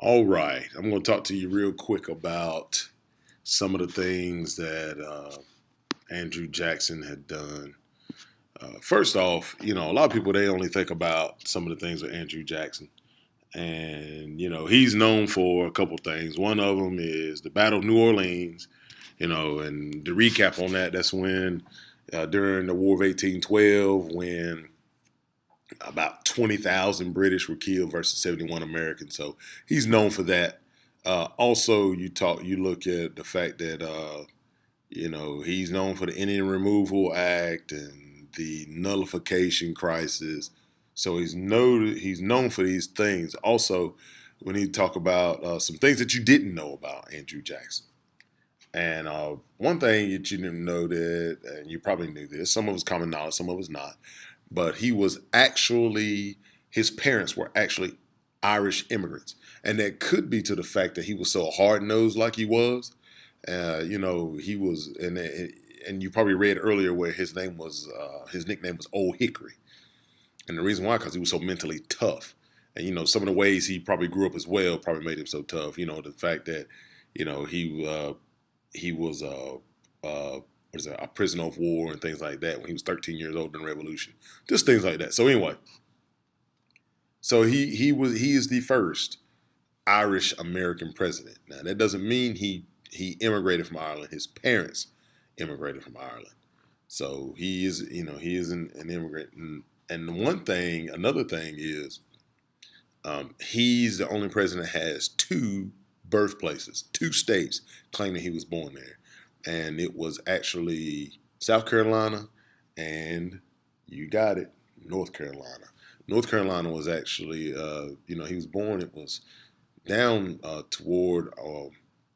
All right, I'm going to talk to you real quick about some of the things that Andrew Jackson had done. First off, a lot of people they only think about some of the things with Andrew Jackson, and he's known for a couple things. One of them is the Battle of New Orleans. And the recap on that, that's when during the War of 1812, when about 20,000 British were killed versus 71 Americans. So he's known for that. Also, you look at the fact that he's known for the Indian Removal Act and the nullification crisis. So he's known for these things. Also, we need to talk about some things that you didn't know about Andrew Jackson. And one thing that you didn't know that, and you probably knew this, some of it's common knowledge, some of it's not, but his parents were actually Irish immigrants. And that could be to the fact that he was so hard nosed like he was. He was, and you probably read earlier where his nickname was Old Hickory. And the reason why, because he was so mentally tough. And, some of the ways he probably grew up as well probably made him so tough. The fact that, he was a prisoner of war and things like that when he was 13 years old in the Revolution, just things like that. So anyway, he is the first Irish American president. Now that doesn't mean he immigrated from Ireland. His parents immigrated from Ireland, so he is an immigrant. And another thing is, he's the only president that has two birthplaces, two states claiming he was born there. And it was actually South Carolina and you got it, North Carolina. North Carolina was actually, he was born, it was down toward,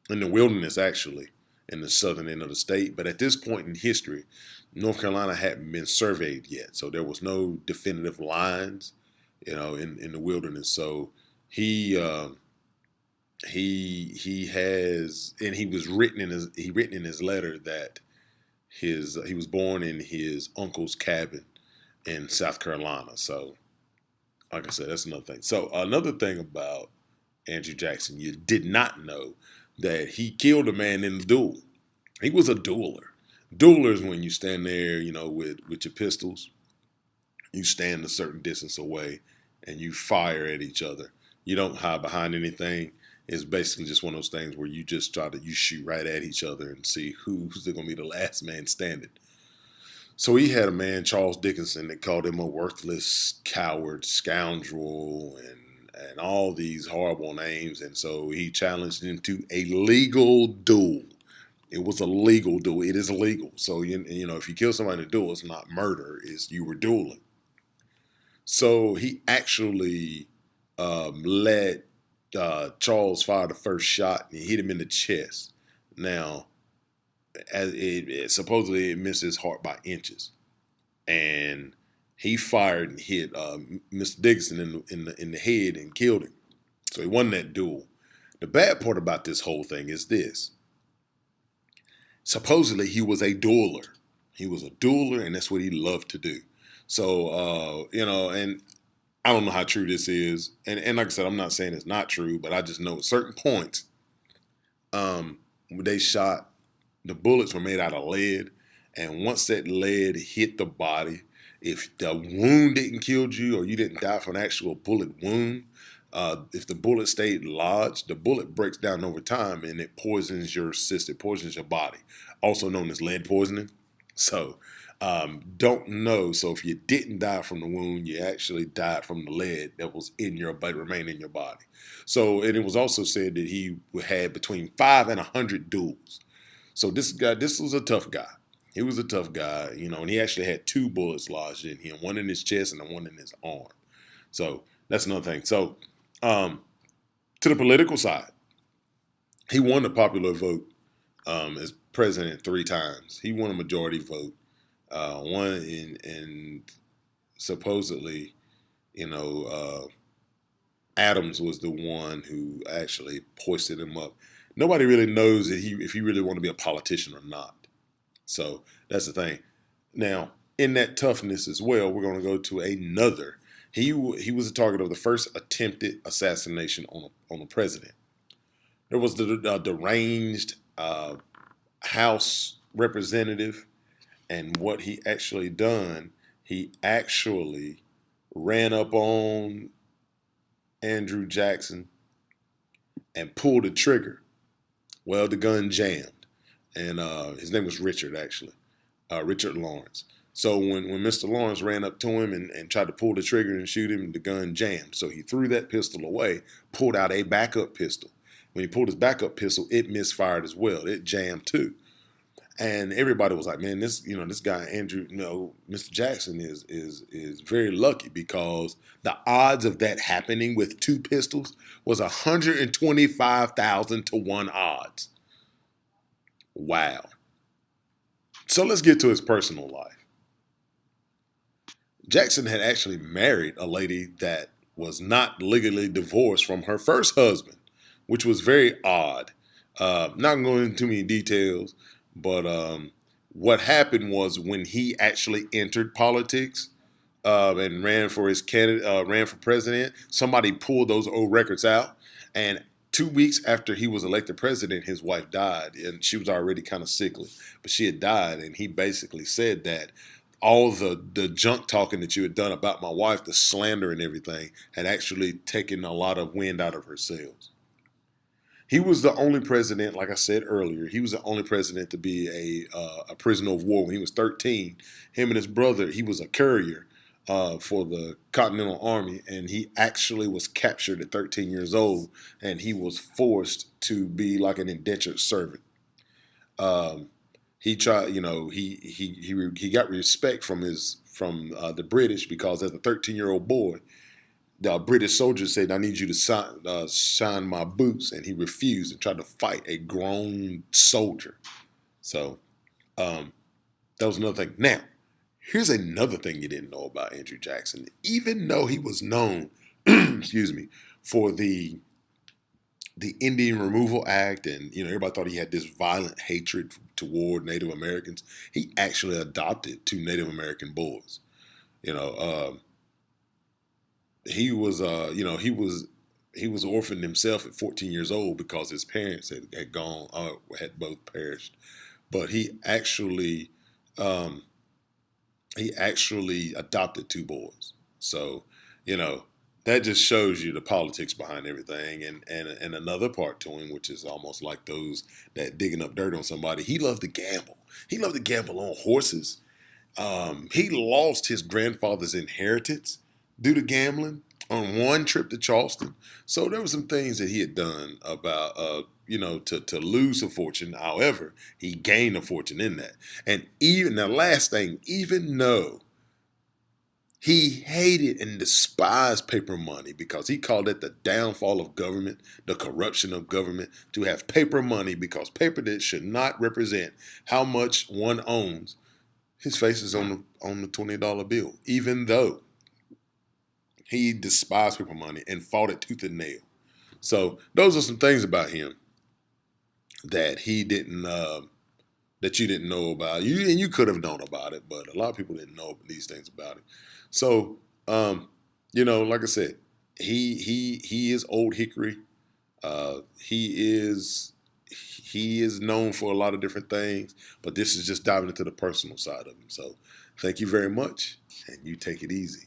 in the wilderness actually, in the southern end of the state. But at this point in history, North Carolina hadn't been surveyed yet. So there was no definitive lines, in the wilderness. So he, he has, and he written in his letter that he was born in his uncle's cabin in South Carolina. So like I said, that's another thing. So another thing about Andrew Jackson, you did not know that he killed a man in a duel. He was a dueler. Dueler is when you stand there, with your pistols. You stand a certain distance away and you fire at each other. You don't hide behind anything. It's basically just one of those things where you shoot right at each other and see who's going to be the last man standing. So he had a man, Charles Dickinson, that called him a worthless coward, scoundrel, and all these horrible names. And so he challenged him to a legal duel. It was a legal duel. It is illegal. So if you kill somebody in a duel, it's not murder. It's you were dueling. So he actually let Charles fire the first shot and he hit him in the chest. Now, supposedly it missed his heart by inches, and he fired and hit Mr. Dickinson in the head and killed him. So he won that duel. The bad part about this whole thing is this: supposedly he was a dueler. He was a dueler, and that's what he loved to do. So and I don't know how true this is, and like I said, I'm not saying it's not true, but I just know at certain points, when they shot, the bullets were made out of lead, and once that lead hit the body, if the wound didn't kill you or you didn't die from an actual bullet wound, if the bullet stayed lodged, the bullet breaks down over time and it poisons your system, poisons your body, also known as lead poisoning. So don't know. So if you didn't die from the wound, you actually died from the lead that was in your body, remained in your body. So, and it was also said that he had between 5 and 100 duels. So this was a tough guy. He was a tough guy, and he actually had two bullets lodged in him, one in his chest and one in his arm. So that's another thing. So to the political side, he won the popular vote as president 3 times. He won a majority vote. One in supposedly, Adams was the one who actually hoisted him up. Nobody really knows if he really wanted to be a politician or not. So that's the thing. Now, in that toughness as well, we're going to go to another He was the target of the first attempted assassination on a president. There was the deranged House representative, and what he actually done, he actually ran up on Andrew Jackson and pulled the trigger. Well, the gun jammed, and his name was Richard, actually, Richard Lawrence. So when Mr. Lawrence ran up to him and tried to pull the trigger and shoot him, the gun jammed. So he threw that pistol away, pulled out a backup pistol. When he pulled his backup pistol, it misfired as well. It jammed too. And everybody was like, "Man, this guy Andrew, Mr. Jackson is very lucky because the odds of that happening with two pistols was 125,000 to 1 odds." Wow. So let's get to his personal life. Jackson had actually married a lady that was not legally divorced from her first husband, which was very odd. Not going into too many details, but what happened was when he actually entered politics and ran for his candidate, ran for president, somebody pulled those old records out, and 2 weeks after he was elected president, his wife died, and she was already kind of sickly, but she had died, and he basically said that all the junk talking that you had done about my wife, the slander and everything, had actually taken a lot of wind out of her sails. He was the only president, like I said earlier, he was the only president to be a prisoner of war. When he was 13, him and his brother, he was a courier for the Continental Army, and he actually was captured at 13 years old, and he was forced to be like an indentured servant. Um, he tried, he got respect from the British because as a 13-year-old boy, the British soldiers said, "I need you to shine my boots," and he refused and tried to fight a grown soldier. So um, that was another thing. Now, here's another thing you didn't know about Andrew Jackson. Even though he was known, excuse me, for the Indian Removal Act, and everybody thought he had this violent hatred toward Native Americans, he actually adopted 2 Native American boys. You know, he was he was orphaned himself at 14 years old because his parents had gone had both perished, but um, he actually adopted 2 boys. So you know that just shows you the politics behind everything, and another part to him, which is almost like those that digging up dirt on somebody. He loved to gamble. He loved to gamble on horses. He lost his grandfather's inheritance due to gambling on one trip to Charleston. So there were some things that he had done about, to lose a fortune. However, he gained a fortune in that. And even the last thing, even though he hated and despised paper money because he called it the downfall of government, the corruption of government, to have paper money because paper that should not represent how much one owns. His face is on the $20 bill, even though he despised paper money and fought it tooth and nail. So those are some things about him that he didn't that you didn't know about. You could have known about it, but a lot of people didn't know these things about it. So like I said, he is old hickory. He is known for a lot of different things, but this is just diving into the personal side of him. So thank you very much, and you take it easy.